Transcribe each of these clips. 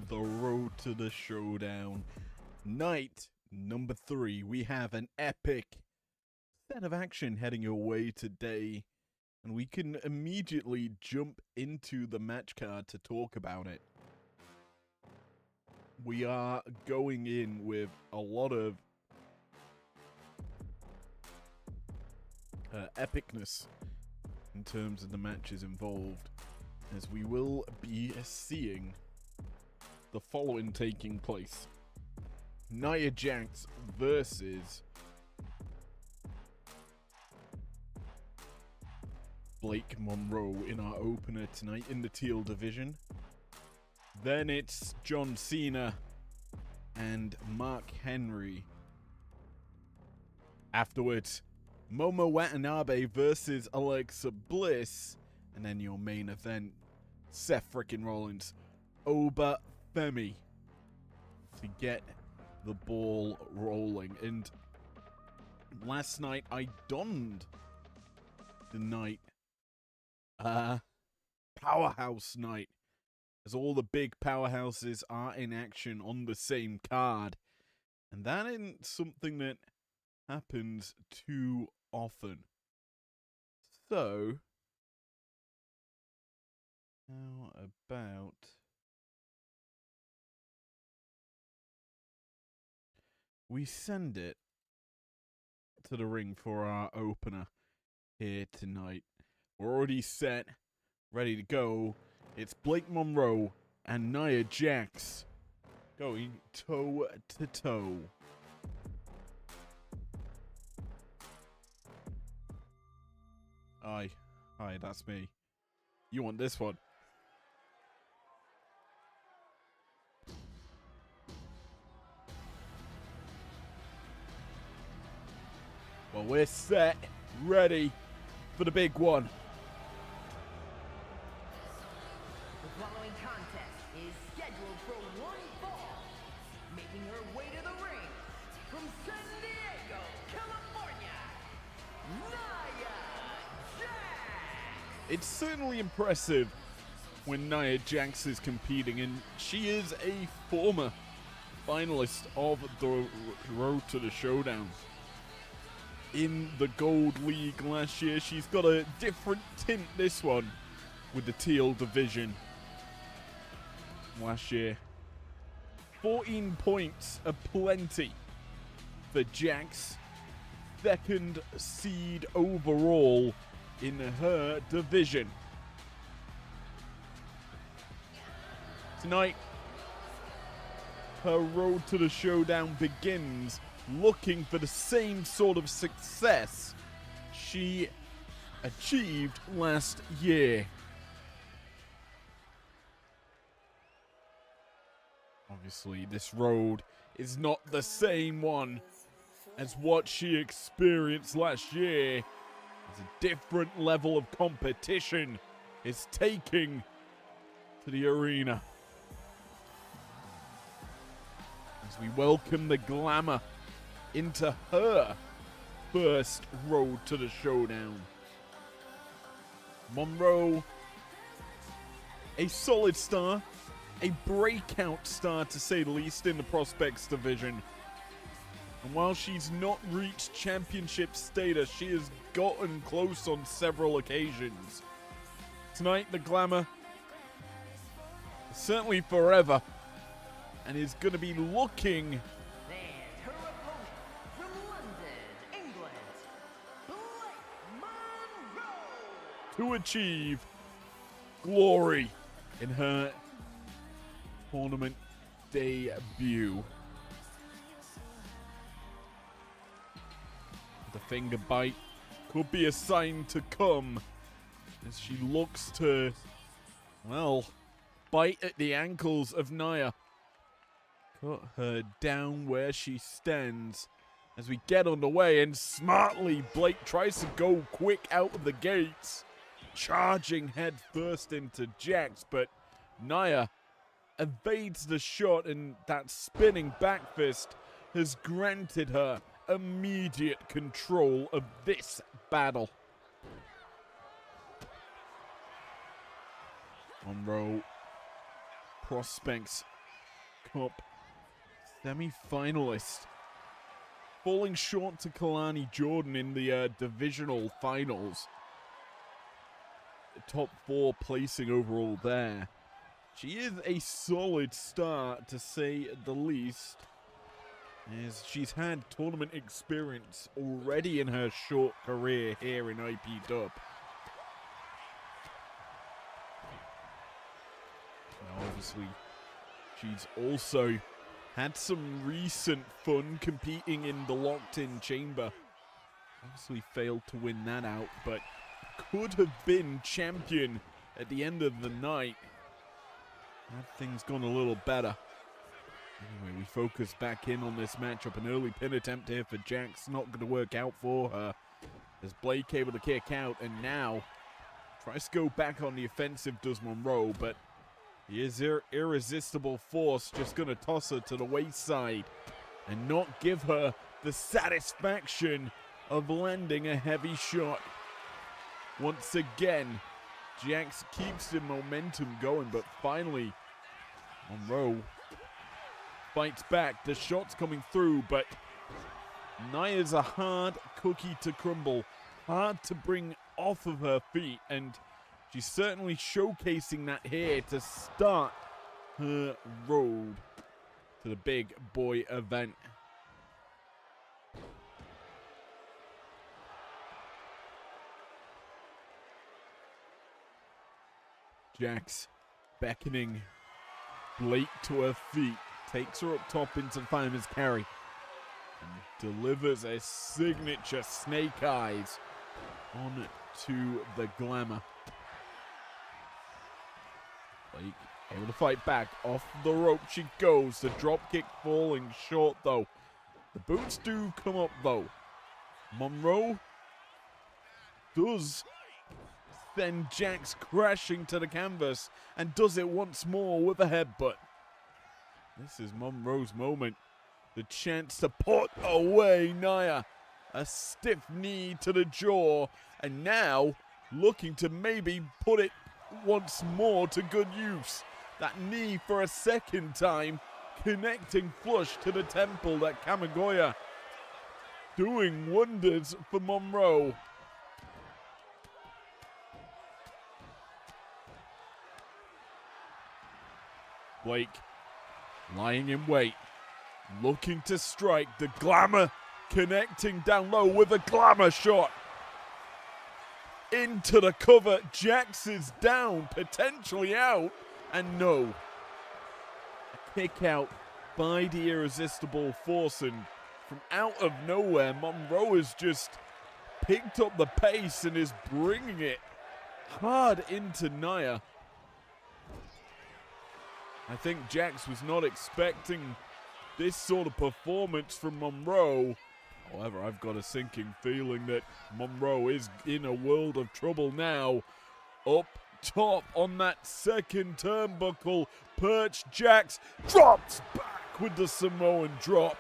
the road to the showdown. Night number 3. We have an epic set of action heading your way today. And we can immediately jump into the match card to talk about it. We are going in with a lot of epicness in terms of the matches involved, as we will be seeing the following taking place. Nia Jax versus Blake Monroe in our opener tonight in the teal division. Then it's John Cena and Mark Henry. Afterwards, Momo Watanabe versus Alexa Bliss. And then your main event, Seth frickin' Rollins, Oba Femi, to get the ball rolling. And last night I donned the night powerhouse night, as all the big powerhouses are in action on the same card. And that isn't something that happens too often. So, how about we send it to the ring for our opener here tonight. We're already set, ready to go. It's Blake Monroe and Nia Jax going toe to toe. Hi, that's me. You want this one? Well, we're set, ready for the big one. The following contest is scheduled for one fall. Making her way to the ring from San Diego, California, Nia Jax. It's certainly impressive when Nia Jax is competing, and she is a former finalist of the Road to the Showdown. In the Gold League last year, she's got a different tint this one with the teal division. Last year, 14 points aplenty for Jax, second seed overall in her division. Tonight, her road to the showdown begins, looking for the same sort of success she achieved last year. Obviously, this road is not the same one as what she experienced last year. It's a different level of competition is taking to the arena. As we welcome the glamour into her first road to the showdown. Monroe, a solid star, a breakout star to say the least in the Prospects division. And while she's not reached championship status, she has gotten close on several occasions. Tonight, the glamour is certainly forever, and is going to be looking And her opponent from London, England, Blake Monroe. to achieve glory in her tournament debut. The finger bite could be a sign to come as she looks to, well, bite at the ankles of Nia. Cut her down where she stands as we get underway, and smartly Blake tries to go quick out of the gates, charging head first into Jax, but Nia evades the shot, and that spinning back fist has granted her immediate control of this battle. Monroe prospects Cup semi-finalist. Falling short to Kalani Jordan in the divisional finals. Top 4 placing overall there. She is a solid start, to say the least, as she's had tournament experience already in her short career here in IPW. Now, obviously, she's also had some recent fun competing in the locked-in chamber. Obviously failed to win that out, but could have been champion at the end of the night had things gone a little better. Anyway, we focus back in on this matchup. An early pin attempt here for Jax. Not going to work out for her, as Blake able to kick out, and now tries to go back on the offensive, does Monroe, but he is irresistible force, just going to toss her to the wayside and not give her the satisfaction of landing a heavy shot. Once again, Jax keeps the momentum going, but finally, Monroe fights back. The shot's coming through, but Naya's a hard cookie to crumble, hard to bring off of her feet, and she's certainly showcasing that here to start her road to the big boy event. Jax beckoning Blake to her feet, takes her up top into the fireman's carry, and delivers a signature snake eyes on to the glamour. Blake able to fight back. Off the rope she goes. The drop kick falling short though. The boots do come up though. Monroe does send Jax crashing to the canvas and does it once more with a headbutt. This is Monroe's moment. The chance to put away Naya. A stiff knee to the jaw, and now looking to maybe put it once more to good use. That knee for a second time, connecting flush to the temple. That Kamigoya doing wonders for Monroe. Blake lying in wait, looking to strike. The glamour connecting down low with a glamour shot. Into the cover. Jax is down, potentially out, and no. A kick out by the irresistible force, and from out of nowhere, Monroe has just picked up the pace and is bringing it hard into Naya. I think Jax was not expecting this sort of performance from Monroe. However, I've got a sinking feeling that Monroe is in a world of trouble now. Up top on that second turnbuckle, perch Jax drops back with the Samoan drop.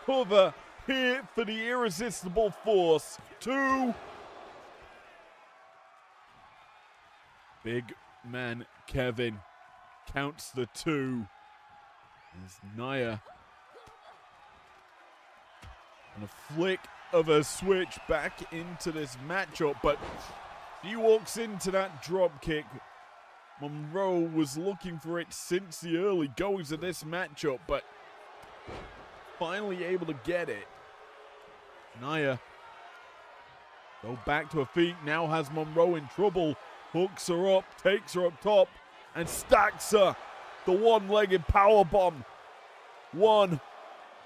Cover here for the irresistible force. 2. Big man Kevin counts the 2. As Naya, on a flick of a switch, back into this matchup, but she walks into that drop kick. Monroe was looking for it since the early goings of this matchup, but finally able to get it. Naya go back to her feet, now has Monroe in trouble, hooks her up, takes her up top, and stacks her. The one-legged powerbomb. 1,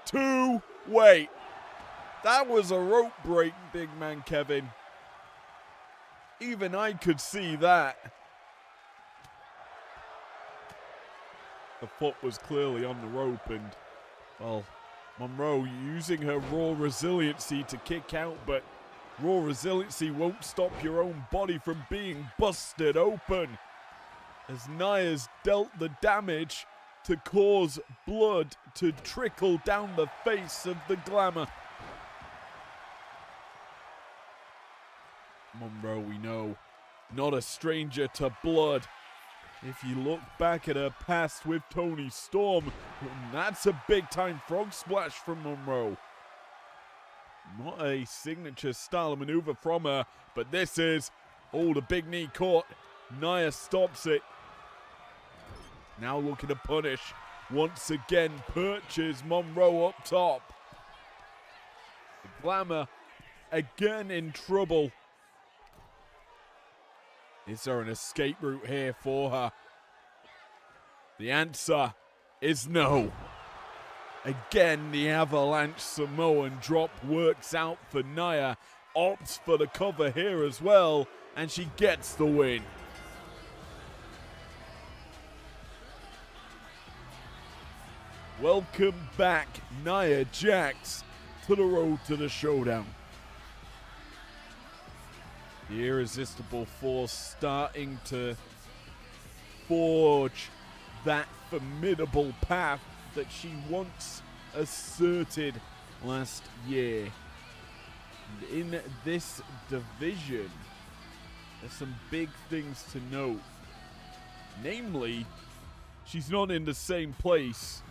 2, wait. That was a rope break, big man Kevin. Even I could see that. The foot was clearly on the rope, and, well, Monroe using her raw resiliency to kick out, but raw resiliency won't stop your own body from being busted open. As Naya's dealt the damage to cause blood to trickle down the face of the glamour. Monroe, we know, not a stranger to blood. If you look back at her past with Toni Storm, that's a big-time frog splash from Monroe. Not a signature style of maneuver from her, but this is... Oh, the big knee caught. Nia stops it. Now looking to punish. Once again, perches Monroe up top. Glamour again in trouble. Is there an escape route here for her? The answer is no. Again, the avalanche Samoan drop works out for Nia. Opts for the cover here as well, and she gets the win. Welcome back, Nia Jax, to the road to the showdown. The irresistible force starting to forge that formidable path that she once asserted last year. And in this division, there's some big things to note. Namely, she's not in the same place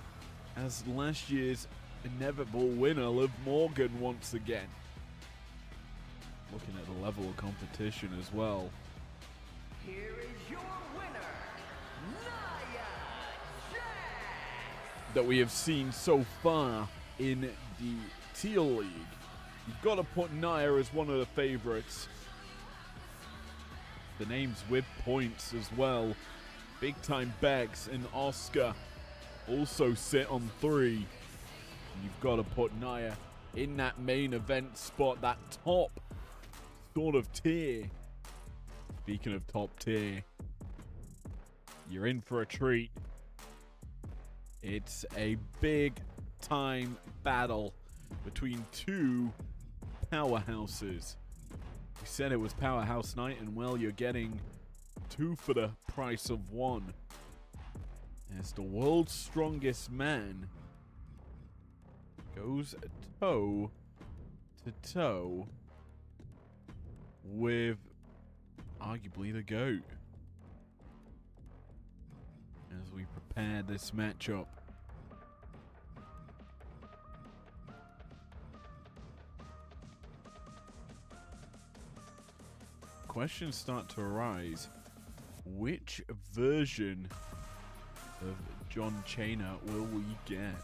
as last year's inevitable winner, Liv Morgan, once again. Looking at the level of competition as well. Here is your winner, Nia Jax! That we have seen so far in the Teal League. You've got to put Nia as one of the favorites. The names with points as well. Big Time Bex and Oscar also sit on 3. And you've got to put Nia in that main event spot, that top sort of tier. Speaking of top tier, you're in for a treat. It's a big time battle between two powerhouses. We said it was Powerhouse Night, and well, you're getting 2 for the price of 1. As the world's strongest man goes toe to toe with arguably the GOAT as we prepare this matchup. Questions start to arise. Which version of John Cena will we get?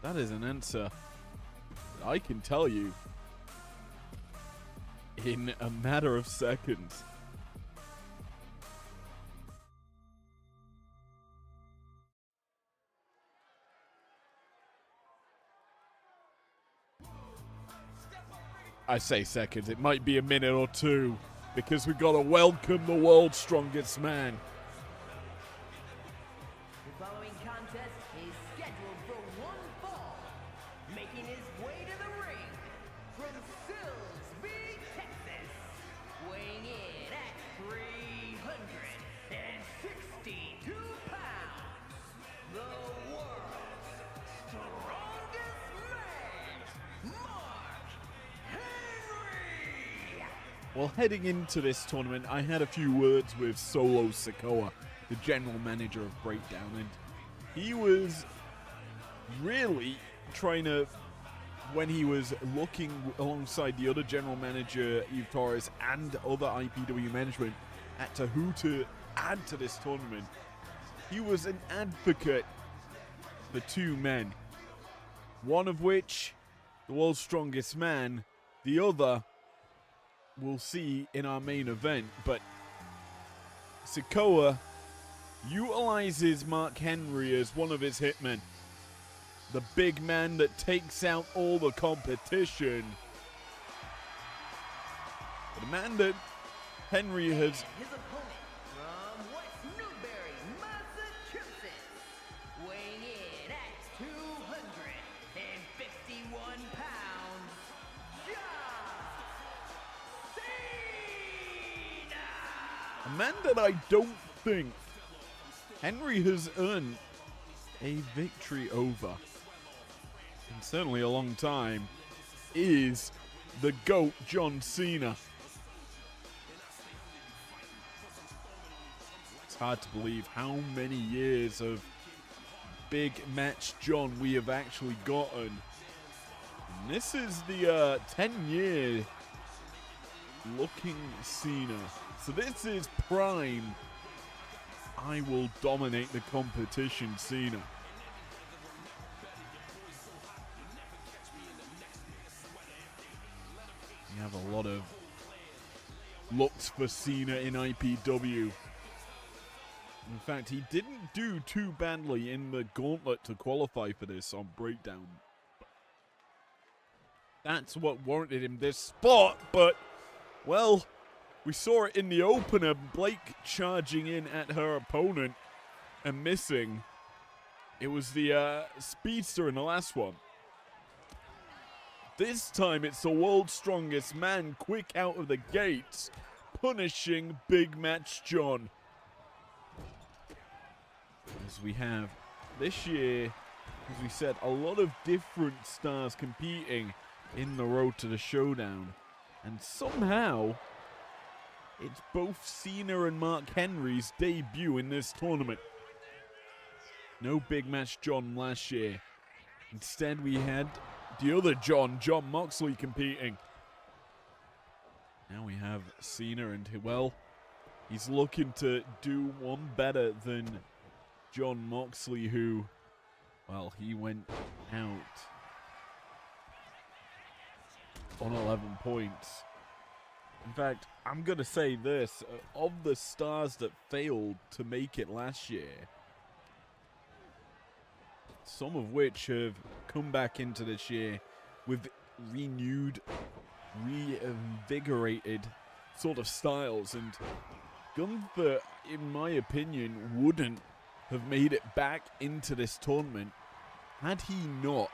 That is an answer that I can tell you in a matter of seconds. I say seconds, it might be a minute or 2, because we've got to welcome the world's strongest man. The following contest is scheduled for one fall. Making his way to the ring from Silsbee, Texas, weighing in at 362 pounds, the world's strongest man, Mark Henry! Well, heading into this tournament, I had a few words with Solo Sikoa, the general manager of Breakdown, and he was really trying to, when he was looking alongside the other general manager, Eve Torres, and other IPW management at to who to add to this tournament, he was an advocate for 2 men. One of which, the world's strongest man, the other we'll see in our main event, but Sikoa utilizes Mark Henry as one of his hitmen. The big man that takes out all the competition. The man that Henry has... His opponent from West Newbury, Massachusetts, weighing in at 251 pounds, A man that I don't think Henry has earned a victory over, in certainly a long time, is the GOAT John Cena. It's hard to believe how many years of Big Match John we have actually gotten. And this is the 10-year looking Cena. So this is prime. I will dominate the competition, Cena. We have a lot of looks for Cena in IPW. In fact, he didn't do too badly in the gauntlet to qualify for this on Breakdown. That's what warranted him this spot, but, well, we saw it in the opener, Blake charging in at her opponent and missing. It was the speedster in the last one. This time it's the world's strongest man, quick out of the gates, punishing Big Match John. As we have this year, as we said, a lot of different stars competing in the road to the showdown. And somehow, it's both Cena and Mark Henry's debut in this tournament. No Big Match John last year. Instead, we had the other John Moxley, competing. Now we have Cena, and, well, he's looking to do one better than John Moxley, who, well, he went out on 11 points. In fact, I'm going to say this. Of the stars that failed to make it last year, some of which have come back into this year with renewed, reinvigorated sort of styles. And Gunther, in my opinion, wouldn't have made it back into this tournament had he not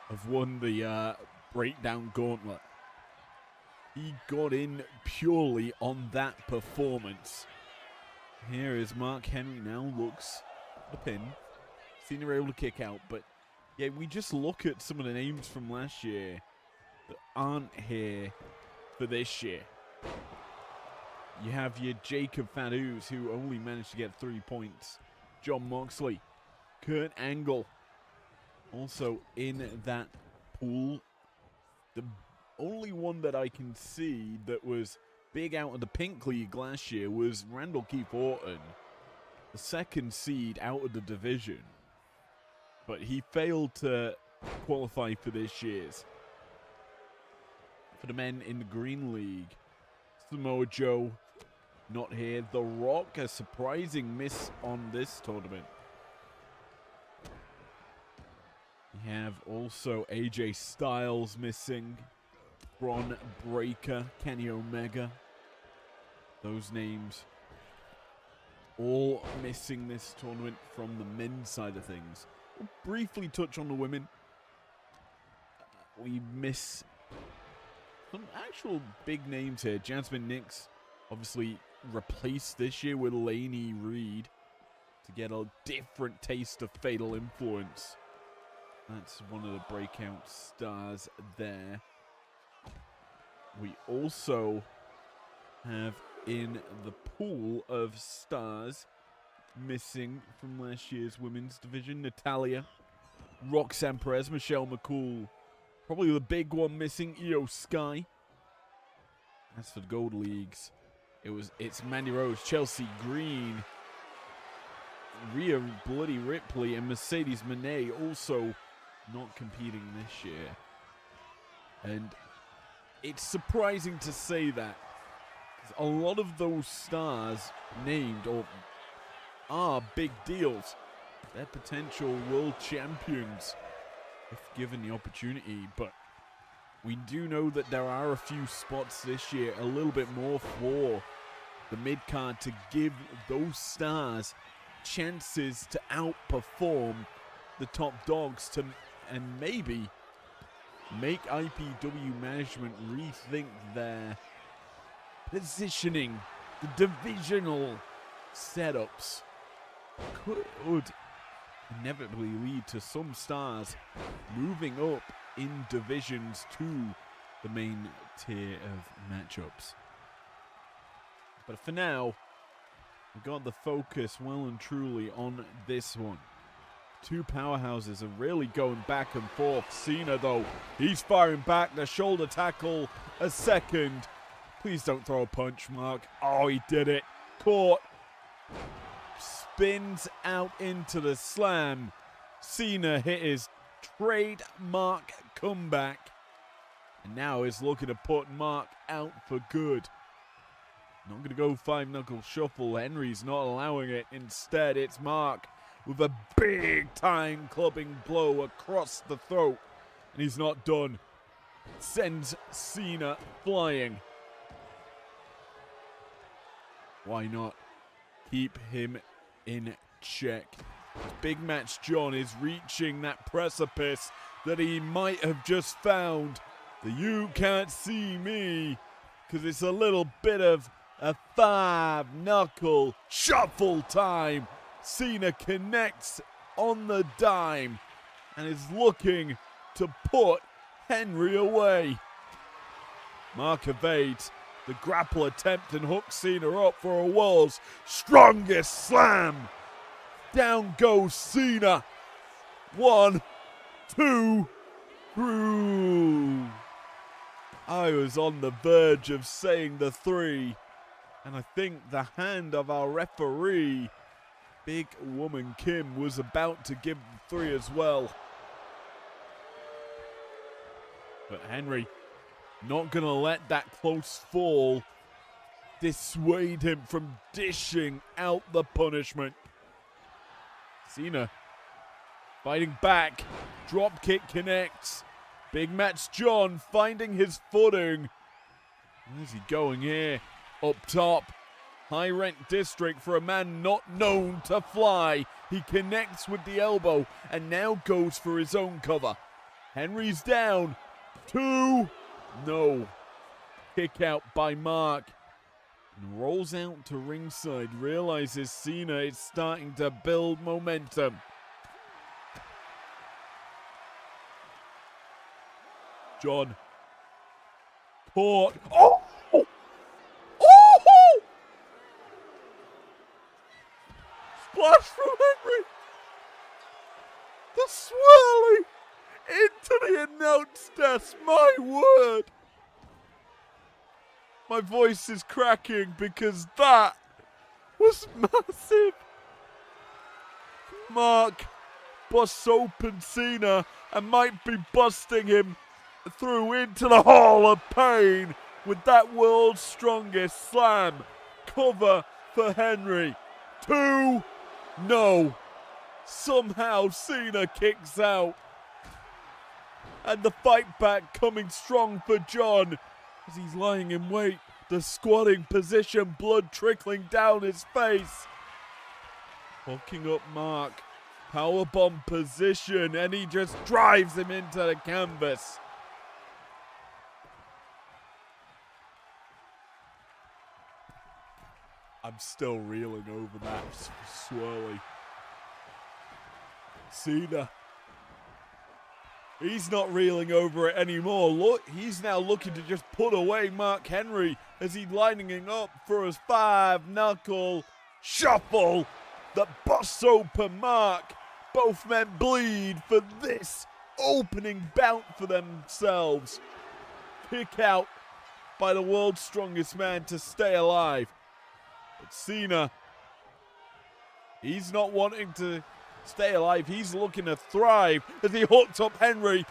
have won the Breakdown Gauntlet. He got in purely on that performance. Here is Mark Henry now, looks at the pin. Cena able to kick out, but yeah, we just look at some of the names from last year that aren't here for this year. You have your Jacob Fadus, who only managed to get 3 points. John Moxley, Kurt Angle, also in that pool. The only one that I can see that was big out of the Pink League last year was Randall Keith Orton, the second seed out of the division. But he failed to qualify for this year's. For the men in the Green League, Samoa Joe, not here. The Rock, a surprising miss on this tournament. We have also AJ Styles missing. Bron Breakker, Kenny Omega. Those names all missing this tournament from the men's side of things. We'll briefly touch on the women. We miss some actual big names here. Jasmine Nix obviously replaced this year with Lainey Reed to get a different taste of Fatal Influence. That's one of the breakout stars there. We also have in the pool of stars missing from last year's women's division, Natalya, Roxanne Perez, Michelle McCool. Probably the big one missing, Io Sky. As for the Gold Leagues, it's Mandy Rose, Chelsea Green, Rhea Bloody Ripley, and Mercedes Moné also not competing this year. And it's surprising to say that a lot of those stars named or are big deals. They're potential world champions if given the opportunity, but we do know that there are a few spots this year a little bit more for the mid-card to give those stars chances to outperform the top dogs and maybe make IPW management rethink their positioning. The divisional setups could inevitably lead to some stars moving up in divisions to the main tier of matchups. But for now, We got the focus well and truly on this one. Two powerhouses are really going back and forth. Cena, though, he's firing back. The shoulder tackle, a second. Please don't throw a punch, Mark. Oh, he did it. Caught. Spins out into the slam. Cena hit his trademark comeback. And now is looking to put Mark out for good. Not going to go 5-knuckle shuffle. Henry's not allowing it. Instead, it's Mark with a big-time clubbing blow across the throat. And he's not done. Sends Cena flying. Why not keep him in check? Big Match John is reaching that precipice that he might have just found. The you can't see me, because it's a little bit of a 5-knuckle shuffle time. Cena connects on the dime and is looking to put Henry away. Mark evades the grapple attempt and hooks Cena up for a world's strongest slam. Down goes Cena. 1, 2, through. I was on the verge of saying the 3, and I think the hand of our referee, Big Woman Kim, was about to give the 3 as well. But Henry, not gonna let that close fall dissuade him from dishing out the punishment. Cena fighting back, drop kick connects. Big Match John finding his footing. Where's he going here? Up top. High rent district for a man not known to fly. He connects with the elbow and now goes for his own cover. Henry's down. 2. No. Kick out by Mark. And rolls out to ringside. Realizes Cena is starting to build momentum. John. Caught. Oh! Oh! Splash from Henry. The swirling into the announce desk. My word. My voice is cracking because that was massive. Mark busts open Cena and might be busting him through into the Hall of Pain with that world's strongest slam. Cover for Henry. 2. No. Somehow Cena kicks out. And the fight back coming strong for John as he's lying in wait. The squatting position, blood trickling down his face. Hooking up Mark. Powerbomb position, and he just drives him into the canvas. I'm still reeling over that swirly. Cena. He's not reeling over it anymore. Look, he's now looking to just put away Mark Henry as he's lining up for his 5-knuckle shuffle that busts open Mark. Both men bleed for this opening bout for themselves. Kick out by the world's strongest man to stay alive. But Cena, he's not wanting to stay alive. He's looking to thrive as he hooks up Henry.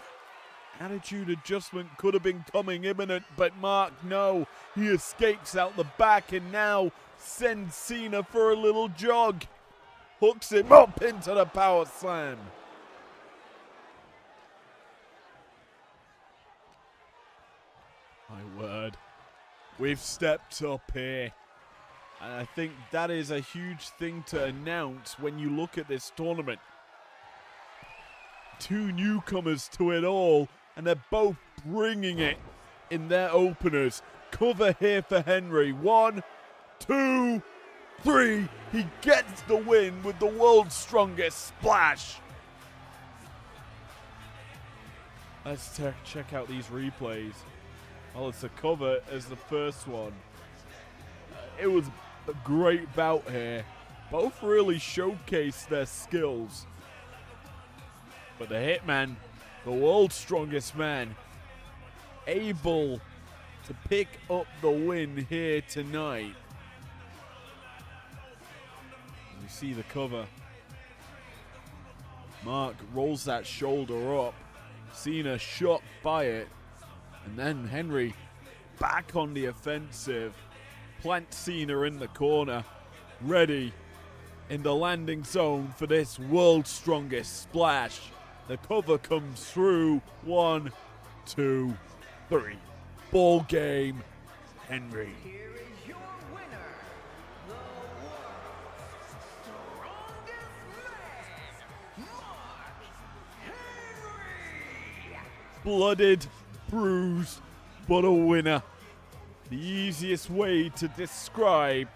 Attitude adjustment could have been coming imminent, but Mark, no. He escapes out the back and now sends Cena for a little jog. Hooks him up into the power slam. My word. We've stepped up here. And I think that is a huge thing to announce when you look at this tournament. 2 newcomers to it all, and they're both bringing it in their openers. Cover here for Henry. 1, 2, 3. He gets the win with the world's strongest splash. Let's check out these replays. Well, it's a cover as the first one. It was a great bout here. Both really showcased their skills. But the Hitman, the world's strongest man, able to pick up the win here tonight. We see the cover. Mark rolls that shoulder up. Cena shocked by it. And then Henry back on the offensive. Plant Cena in the corner. Ready in the landing zone for this world's strongest splash. The cover comes through. 1, 2, 3. Ball game. Henry. Here is your winner, the world's strongest man, Mark Henry. Blooded, bruised, but a winner. The easiest way to describe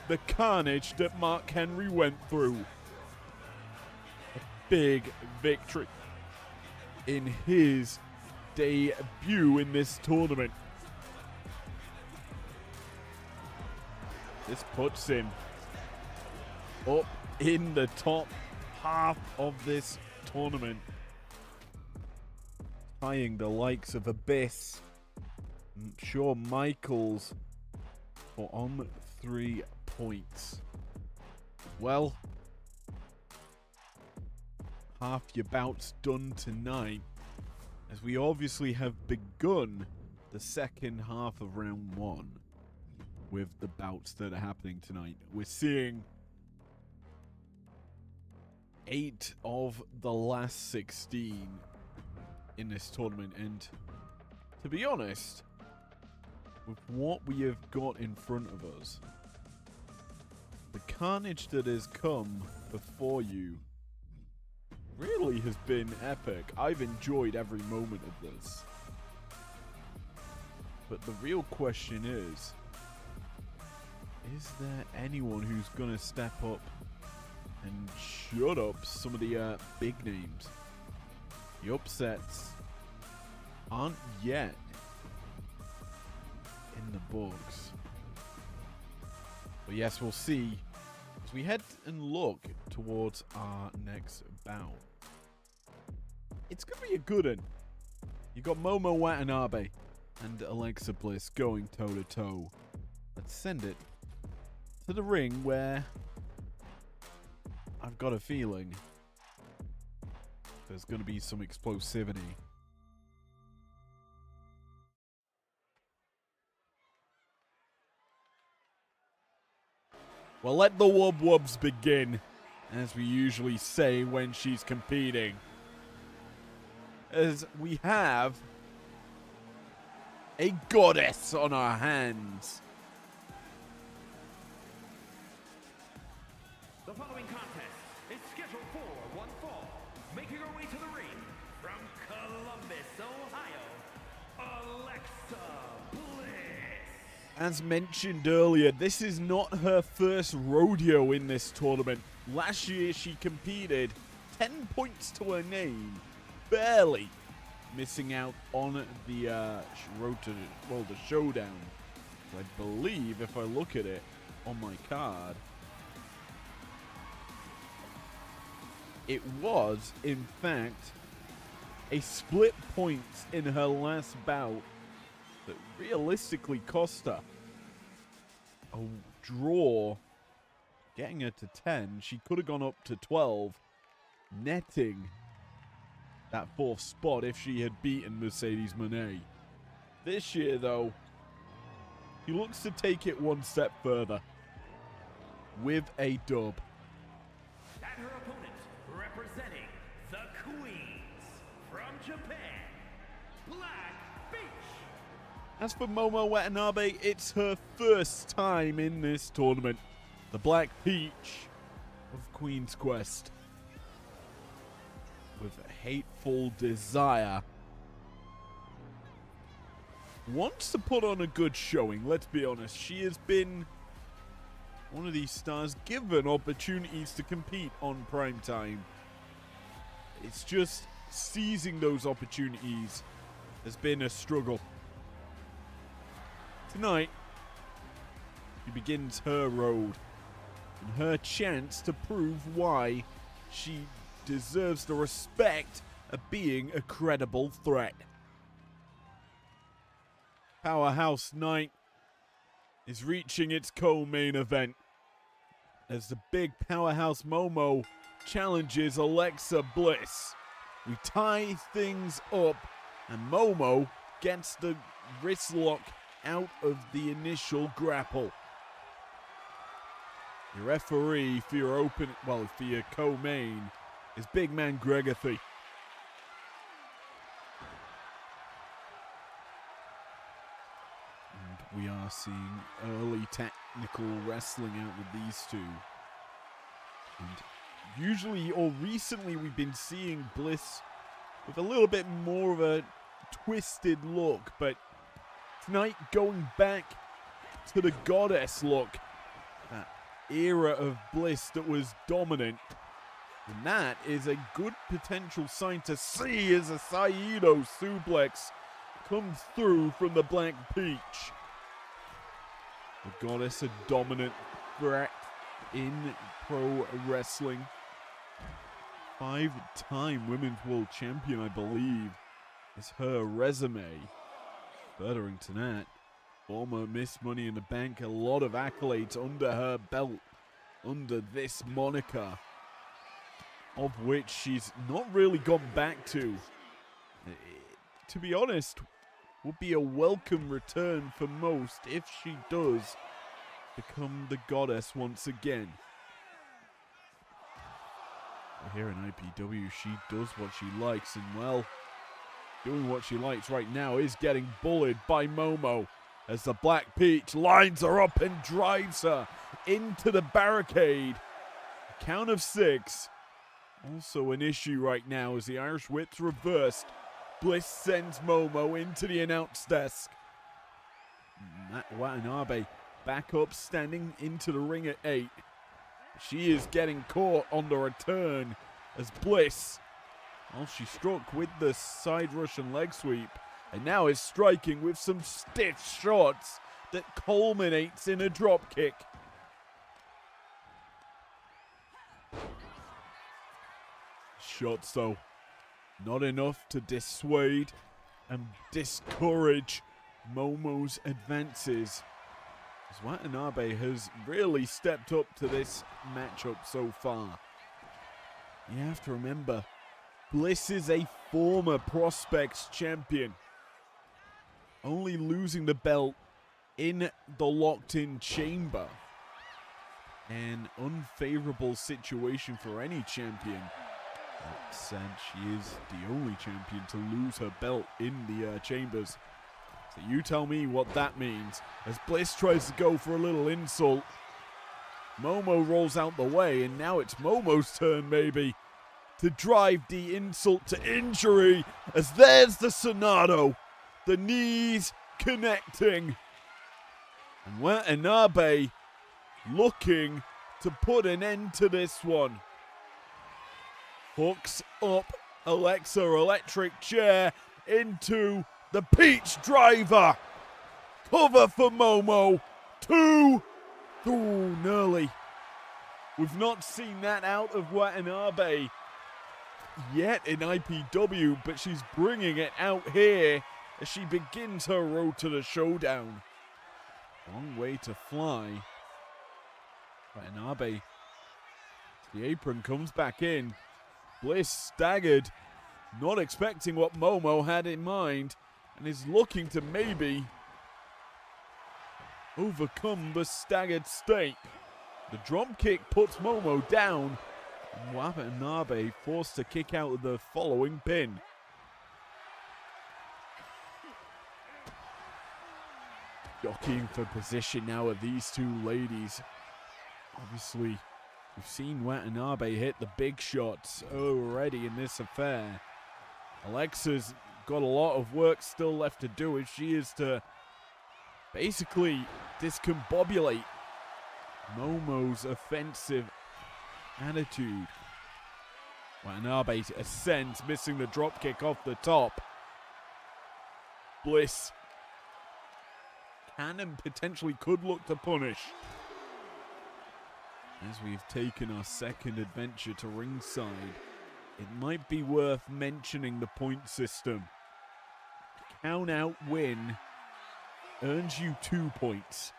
the carnage that Mark Henry went through. A big victory in his debut in this tournament. This puts him up in the top half of this tournament, tying the likes of Abyss, Shawn Michaels, for on 3 points. Well, half your bouts done tonight, as we obviously have begun the second half of round 1 with the bouts that are happening tonight. We're seeing 8 of the last 16 in this tournament, and to be honest, with what we have got in front of us, the carnage that has come before you really has been epic. I've enjoyed every moment of this. But the real question is there anyone who's going to step up and shut up some of the big names? The upsets aren't yet in the books. But yes, we'll see as we head and look towards our next bout. It's going to be a good one. You got Momo Watanabe and Alexa Bliss going toe to toe. Let's send it to the ring where I've got a feeling there's going to be some explosivity. Well, let the wub wubs begin, as we usually say when she's competing. As we have a goddess on our hands. The following contest is scheduled for one fall. Making her way to the ring from Columbus, Ohio, Alexa Bliss. As mentioned earlier, this is not her first rodeo in this tournament. Last year she competed 10 points to her name, barely missing out on the road to, well, the showdown. I believe, if I look at it on my card, it was, in fact, a split points in her last bout that realistically cost her a draw, getting her to 10. She could have gone up to 12, netting that 4th spot if she had beaten Mercedes Moné. This year, though, he looks to take it one step further with a dub. And her opponent, representing the Queens from Japan, Black Beach. As for Momo Watanabe, it's her first time in this tournament. The Black Peach of Queen's Quest, with Hateful Desire, wants to put on a good showing. Let's be honest, she has been one of these stars given opportunities to compete on prime time. It's just seizing those opportunities has been a struggle. Tonight, she begins her road and her chance to prove why she deserves the respect of being a credible threat. Powerhouse Night is reaching its co-main event as the big powerhouse Momo challenges Alexa Bliss. We tie things up and Momo gets the wrist lock out of the initial grapple. The referee for your for your co-main is big man Gregathy. And we are seeing early technical wrestling out with these two. And usually, or recently, we've been seeing Bliss with a little bit more of a twisted look, but tonight going back to the goddess look, that era of Bliss that was dominant. And that is a good potential sign to see as a Saito suplex comes through from the Black Peach. The goddess, a dominant threat in pro wrestling. 5-time Women's World Champion, I believe, is her resume. Furthering to that, former Miss Money in the Bank, a lot of accolades under her belt, under this moniker, of which she's not really gone back to. To be honest, would be a welcome return for most if she does become the goddess once again. Here in IPW, she does what she likes, and well, doing what she likes right now is getting bullied by Momo as the Black Peach lines her up and drives her into the barricade. Count of 6. Also an issue right now as the Irish Whip's reversed. Bliss sends Momo into the announce desk. Matt Watanabe back up, standing into the ring at 8. She is getting caught on the return as Bliss, well, she struck with the side Russian leg sweep and now is striking with some stiff shots that culminates in a drop kick. Shots though, not enough to dissuade and discourage Momo's advances, as Watanabe has really stepped up to this matchup so far. You have to remember, Bliss is a former Prospects champion, only losing the belt in the locked-in chamber. An unfavorable situation for any champion. That said, she is the only champion to lose her belt in the chambers. So you tell me what that means. As Bliss tries to go for a little insult, Momo rolls out the way, and now it's Momo's turn maybe to drive the insult to injury, as there's the Sonado. The knees connecting. And Watanabe looking to put an end to this one. Hooks up Alexa electric chair into the Peach driver. Cover for Momo. 2. Ooh, nearly. We've not seen that out of Watanabe yet in IPW, but she's bringing it out here as she begins her road to the showdown. Long way to fly. Watanabe to the apron, comes back in. Bliss staggered, not expecting what Momo had in mind, and is looking to maybe overcome the staggered state. The drop kick puts Momo down, and Watanabe forced to kick out of the following pin. Jockeying for position now of these two ladies. Obviously, we've seen Watanabe hit the big shots already in this affair. Alexa's got a lot of work still left to do if she is to basically discombobulate Momo's offensive attitude. Watanabe ascends, missing the dropkick off the top. Bliss can and potentially could look to punish. As we've taken our second adventure to ringside, it might be worth mentioning the point system. Count out win earns you 2 points.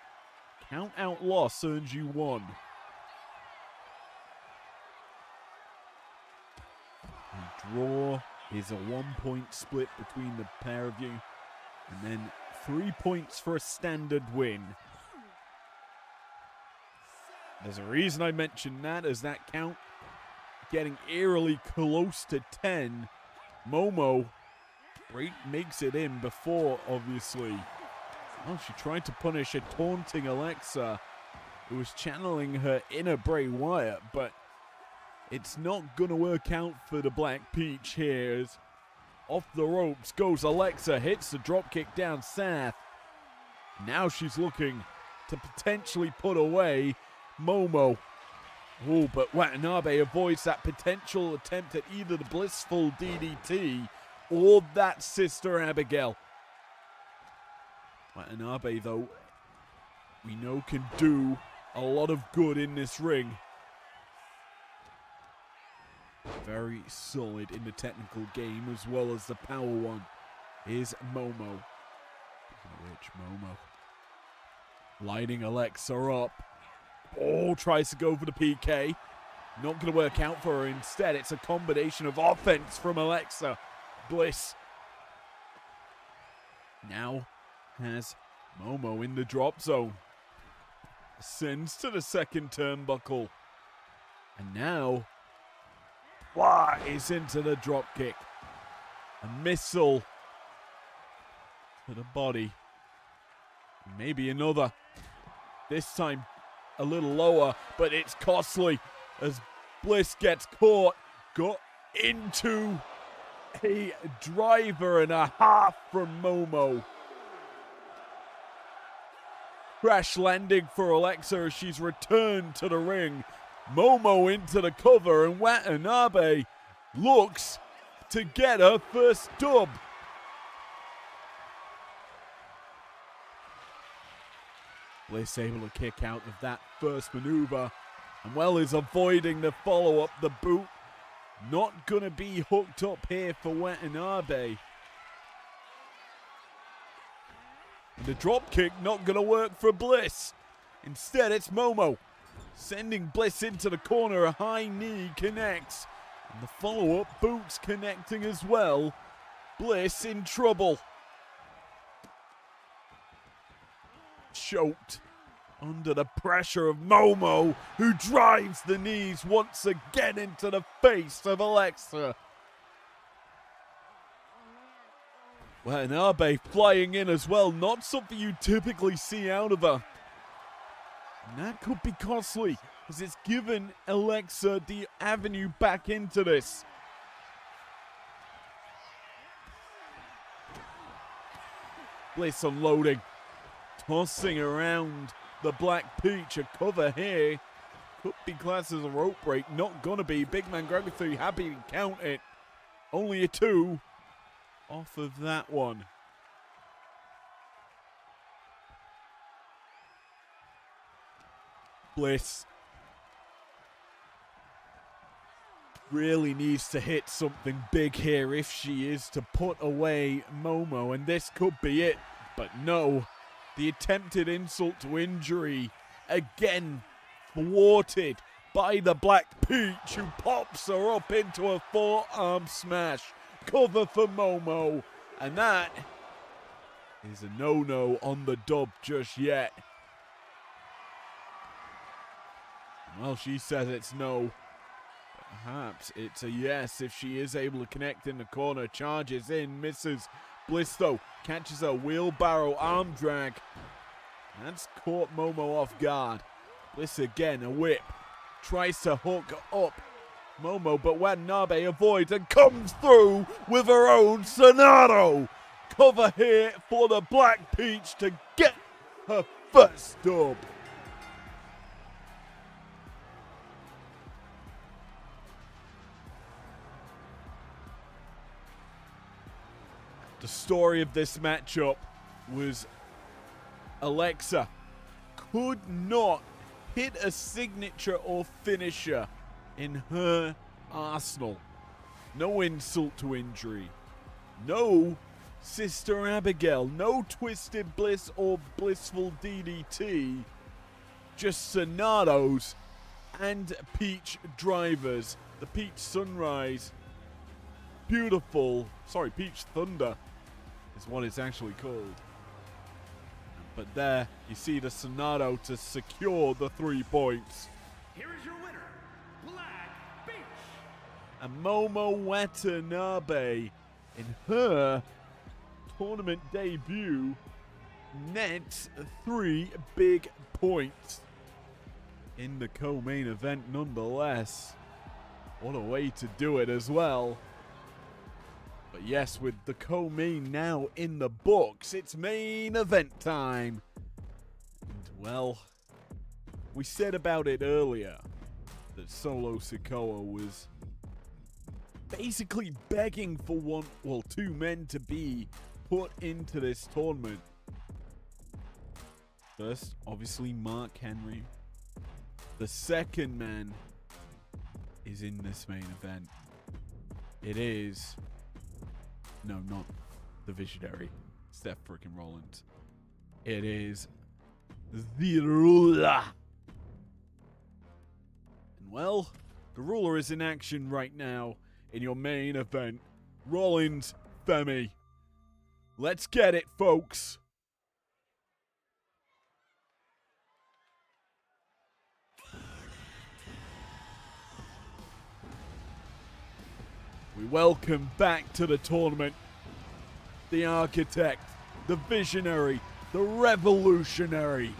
Count out loss earns you 1. A draw is a 1-point split between the pair of you, and then 3 points for a standard win. There's a reason I mentioned that, as that count getting eerily close to 10. Momo makes it in before, obviously. Oh, she tried to punish a taunting Alexa, who was channeling her inner Bray Wyatt, but it's not going to work out for the Black Peach here. As off the ropes goes Alexa, hits the dropkick down Seth. Now she's looking to potentially put away Momo. Oh, but Watanabe avoids that potential attempt at either the blissful DDT or that Sister Abigail. Watanabe, though, we know can do a lot of good in this ring. Very solid in the technical game as well as the power one is Momo. Which Momo lighting Alexa up. Oh, tries to go for the PK. Not going to work out for her. Instead, it's a combination of offense from Alexa. Bliss now has Momo in the drop zone. Ascends to the second turnbuckle. And now is into the drop kick. A missile to the body. Maybe another. This time a little lower, but it's costly as Bliss gets caught. Got into a driver and a half from Momo. Crash landing for Alexa as she's returned to the ring. Momo into the cover, and Watanabe looks to get her first dub. Bliss able to kick out of that first maneuver, and well is avoiding the follow-up, the boot. Not going to be hooked up here for Watanabe. The drop kick not going to work for Bliss. Instead, it's Momo sending Bliss into the corner. A high knee connects, and the follow-up boots connecting as well. Bliss in trouble. Choked under the pressure of Momo, who drives the knees once again into the face of Alexa. Watanabe flying in as well, not something you typically see out of her. And that could be costly, as it's given Alexa the avenue back into this. Bliss unloading, tossing around the Black Peach. A cover here could be classed as a rope break, not gonna be. Big Man Gregory happy to count it. Only a 2 off of that one. Bliss really needs to hit something big here if she is to put away Momo, and this could be it. But no, the attempted insult to injury again thwarted by the Black Peach, who pops her up into a forearm smash. Cover for Momo, and that is a no-no on the dub just yet. Well, she says it's no. Perhaps it's a yes if she is able to connect in the corner. Charges in, misses. Bliss, though, catches a wheelbarrow arm drag. That's caught Momo off guard. Bliss again, a whip. Tries to hook up Momo, but Watanabe avoids and comes through with her own Sonado. Cover here for the Black Peach to get her first dub. The story of this matchup was Alexa could not hit a signature or finisher in her arsenal. No insult to injury. No Sister Abigail. No Twisted Bliss or Blissful DDT. Just Sonatos and Peach Drivers. The Peach Sunrise. Beautiful. Sorry, Peach Thunder is what it's actually called. But there, you see the Sonato to secure the 3 points. Here is your winner, Black Beach. And Momo Watanabe, in her tournament debut, nets 3 big points in the co-main event nonetheless. What a way to do it as well. But yes, with the co-main now in the books, it's main event time. And well, we said about it earlier that Solo Sikoa was basically begging for 2 men to be put into this tournament. First, obviously, Mark Henry. The second man is in this main event. It is... No, not the Visionary. Seth frickin' Rollins. It is the Ruler. And well, the Ruler is in action right now in your main event. Rollins, Femi. Let's get it, folks. We welcome back to the tournament the Architect, the Visionary, the Revolutionary.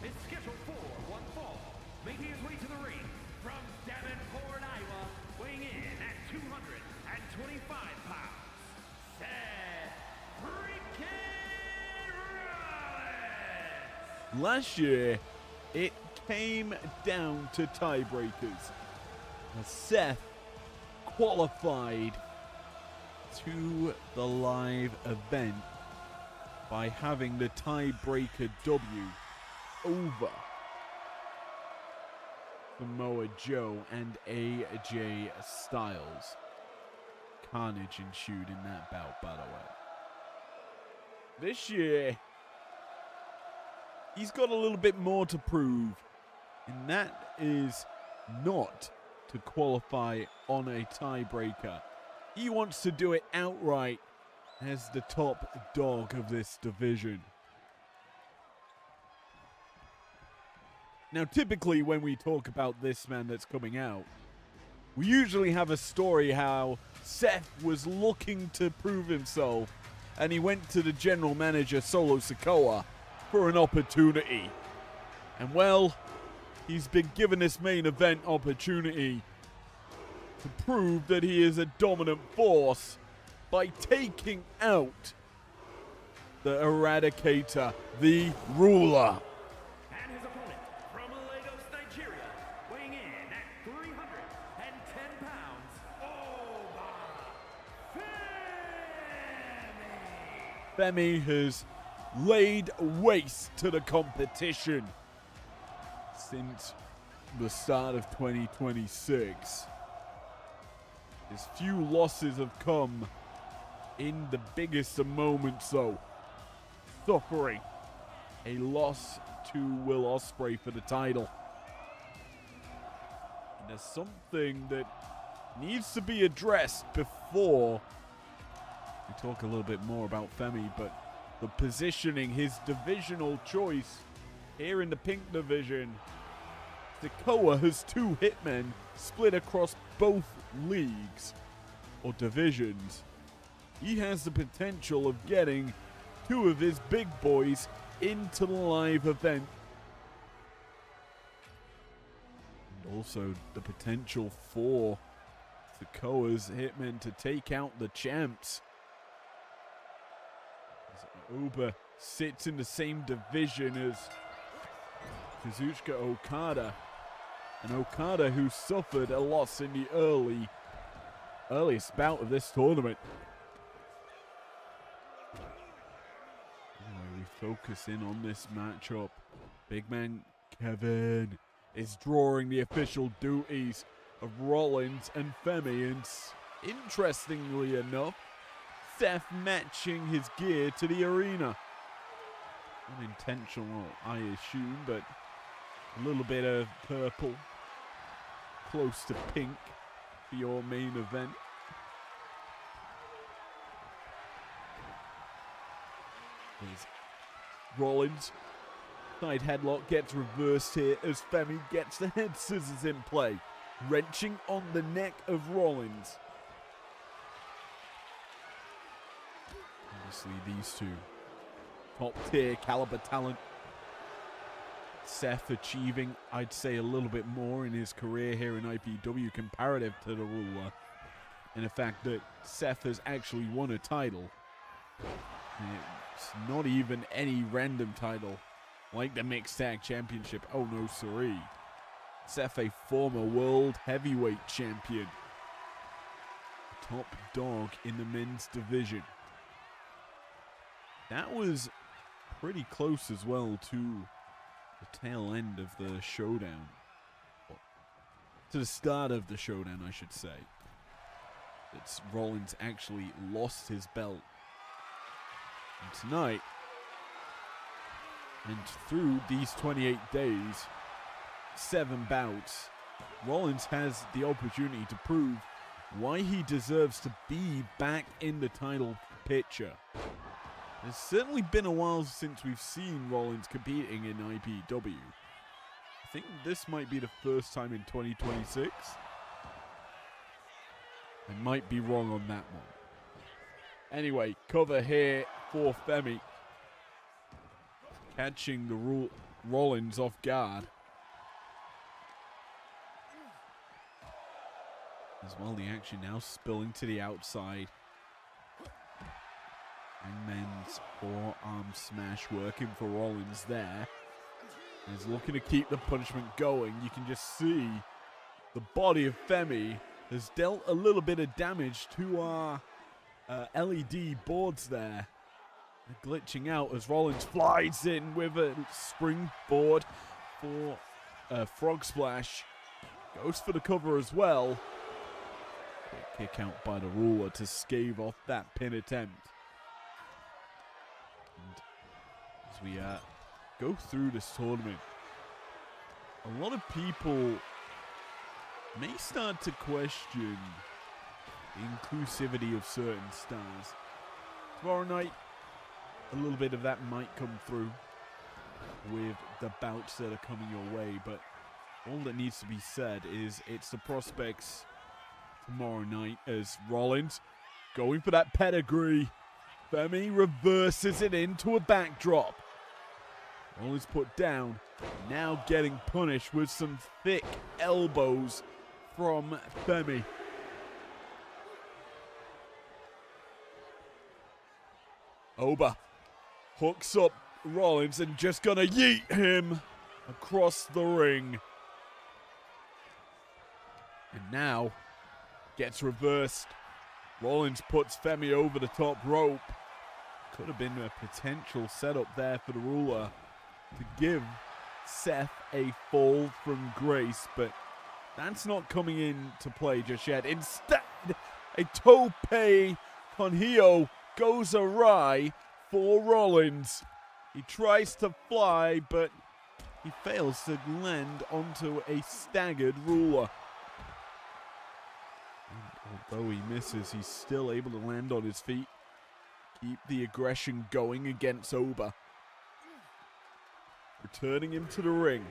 Is scheduled for one fall, making his way to the ring from Davenport, Iowa, weighing in at 225 pounds, Seth freaking Rollins. Last year, it came down to tiebreakers. As Seth qualified to the live event by having the tiebreaker W over Samoa Joe and AJ Styles. Carnage ensued in that bout, by the way. This year, he's got a little bit more to prove, and that is not to qualify on a tiebreaker. He wants to do it outright as the top dog of this division. Now, typically when we talk about this man that's coming out, we usually have a story how Seth was looking to prove himself and he went to the general manager, Solo Sikoa, for an opportunity. And well, he's been given this main event opportunity to prove that he is a dominant force by taking out the Eradicator, the Ruler. And his opponent from Lagos, Nigeria, weighing in at 310 pounds, Femi has laid waste to the competition since the start of 2026. His few losses have come in the biggest of moments, though. Suffering a loss to Will Ospreay for the title. And there's something that needs to be addressed before we talk a little bit more about Femi, but the positioning, his divisional choice here in the pink division. Sikoa has 2 hitmen split across both leagues or divisions. He has the potential of getting 2 of his big boys into the live event. And also the potential for the Koa's Hitmen to take out the champs. As Oba sits in the same division as Kazuchika Okada. And Okada, who suffered a loss in the earliest bout of this tournament. Anyway, we focus in on this matchup. Big man Kevin is drawing the official duties of Rollins and Femi. And interestingly enough, Seth matching his gear to the arena. Unintentional, I assume, but a little bit of purple, close to pink for your main event. There's Rollins. Side headlock gets reversed here as Femi gets the head scissors in play, wrenching on the neck of Rollins. Obviously, these two top tier caliber talent. Seth achieving, I'd say, a little bit more in his career here in IPW comparative to the ruler. And the fact that Seth has actually won a title. And it's not even any random title like the Mixed Tag Championship. Oh no, sorry. Seth, a former world heavyweight champion. Top dog in the men's division. That was pretty close as well to the tail end of the showdown. To the start of the showdown, I should say. It's Rollins actually lost his belt. And tonight, and through these 28 days, 7 bouts, Rollins has the opportunity to prove why he deserves to be back in the title picture. It's certainly been a while since we've seen Rollins competing in IPW. I think this might be the first time in 2026. I might be wrong on that one. Anyway, cover here for Femi. Catching the Rollins off guard. As well, the action now spilling to the outside. Hangman's forearm smash working for Rollins there. He's looking to keep the punishment going. You can just see the body of Femi has dealt a little bit of damage to our LED boards there. They're glitching out as Rollins flies in with a springboard for a frog splash. Goes for the cover as well. Kick out by the ruler to stave off that pin attempt. And as we go through this tournament, a lot of people may start to question the inclusivity of certain stars. Tomorrow night, a little bit of that might come through with the bouts that are coming your way, but all that needs to be said is it's the prospects tomorrow night as Rollins going for that pedigree. Femi reverses it into a backdrop. Rollins put down, now getting punished with some thick elbows from Femi. Oba hooks up Rollins and just gonna yeet him across the ring. And now gets reversed. Rollins puts Femi over the top rope. Could have been a potential setup there for the ruler to give Seth a fall from grace, but that's not coming into play just yet. Instead, a tope conhio goes awry for Rollins. He tries to fly, but he fails to land onto a staggered ruler. And although he misses, he's still able to land on his feet. Keep the aggression going against Oba. Returning him to the ring.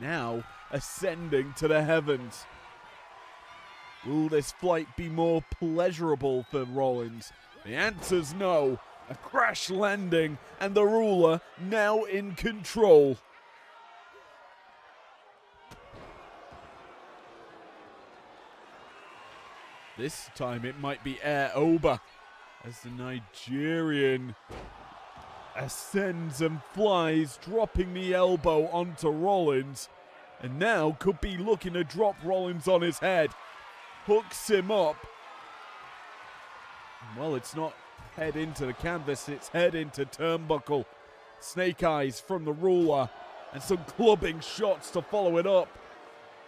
Now ascending to the heavens. Will this flight be more pleasurable for Rollins? The answer's no. A crash landing and the ruler now in control. This time it might be Air Oba as the Nigerian ascends and flies, dropping the elbow onto Rollins. And now could be looking to drop Rollins on his head. Hooks him up. Well, it's not head into the canvas, it's head into turnbuckle. Snake eyes from the ruler and some clubbing shots to follow it up.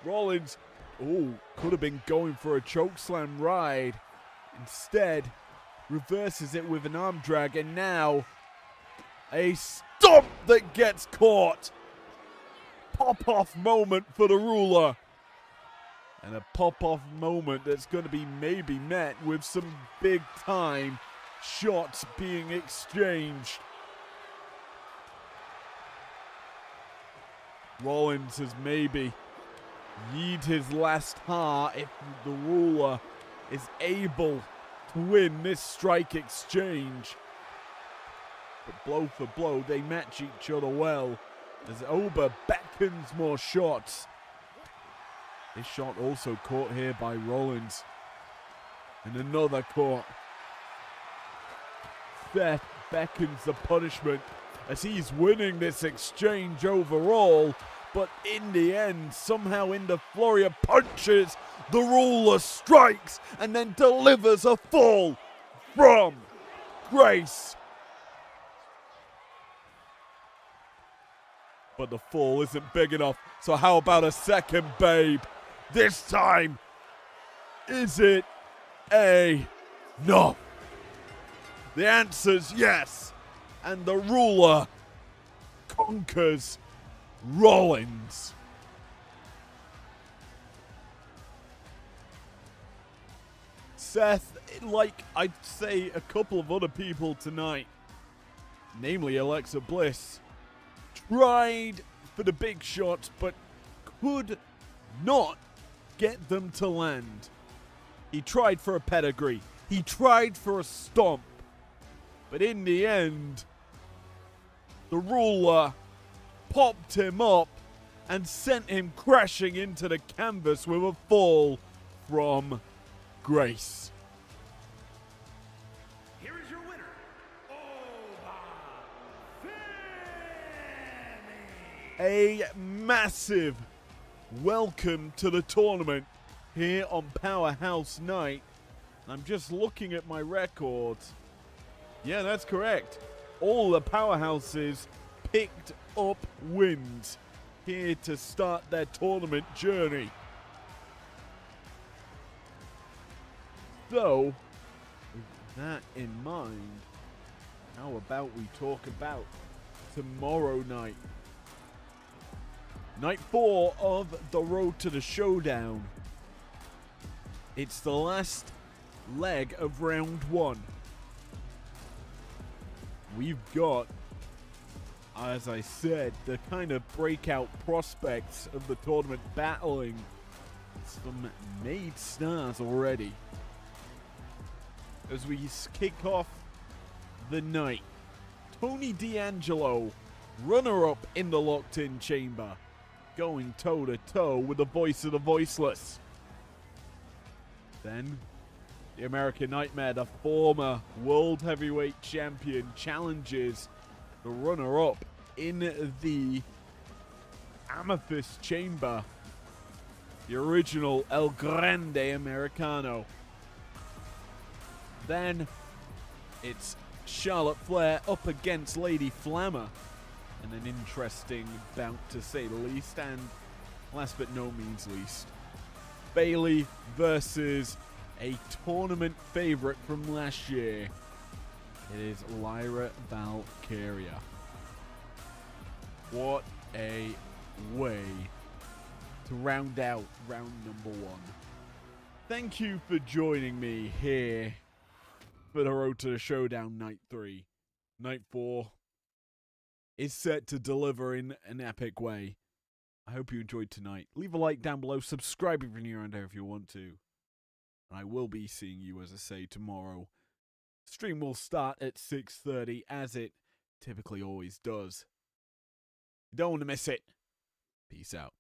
Rollins, could have been going for a chokeslam ride. Instead, reverses it with an arm drag, and now a stomp that gets caught. Pop-off moment for the ruler. And a pop-off moment that's going to be maybe met with some big-time shots being exchanged. Rollins has maybe yeed his last heart if the ruler is able to win this strike exchange. But blow for blow, they match each other well as Oba beckons more shots. This shot also caught here by Rollins. And another caught. Seth beckons the punishment as he's winning this exchange overall. But in the end, somehow in the flurry of punches, the ruler strikes and then delivers a fall from Grace. But the fall isn't big enough, so how about a second, babe? This time, is it enough? The answer's yes, and the ruler conquers Rollins. Seth, like I'd say a couple of other people tonight, namely Alexa Bliss, tried for the big shots but could not get them to land. He tried for a pedigree. He tried for a stomp. But in the end, the ruler popped him up and sent him crashing into the canvas with a fall from Grace. Here is your winner, Oba Femi. A massive welcome to the tournament here on Powerhouse Night. I'm just looking at my records. Yeah, that's correct. All the powerhouses picked up wins here to start their tournament journey. So, with that in mind, how about we talk about tomorrow night? Night 4 of the Road to the Showdown. It's the last leg of round 1. We've got, as I said, the kind of breakout prospects of the tournament battling some made stars already. As we kick off the night, Tony D'Angelo, runner-up in the locked-in chamber, going toe-to-toe with the voice of the voiceless. Then, the American Nightmare, the former World Heavyweight Champion, challenges the runner-up in the Amethyst Chamber, the original El Grande Americano. Then, it's Charlotte Flair up against Lady Flammer. And an interesting bout, to say the least. And last but no means least, Bayley versus a tournament favorite from last year. It is Lyra Valkyria. What a way to round out round number 1. Thank you for joining me here for the Road to the Showdown Night 3. Night 4 is set to deliver in an epic way. I hope you enjoyed tonight. Leave a like down below. Subscribe if you're new around here if you want to. And I will be seeing you, as I say, tomorrow. Stream will start at 6:30, as it typically always does. You don't want to miss it. Peace out.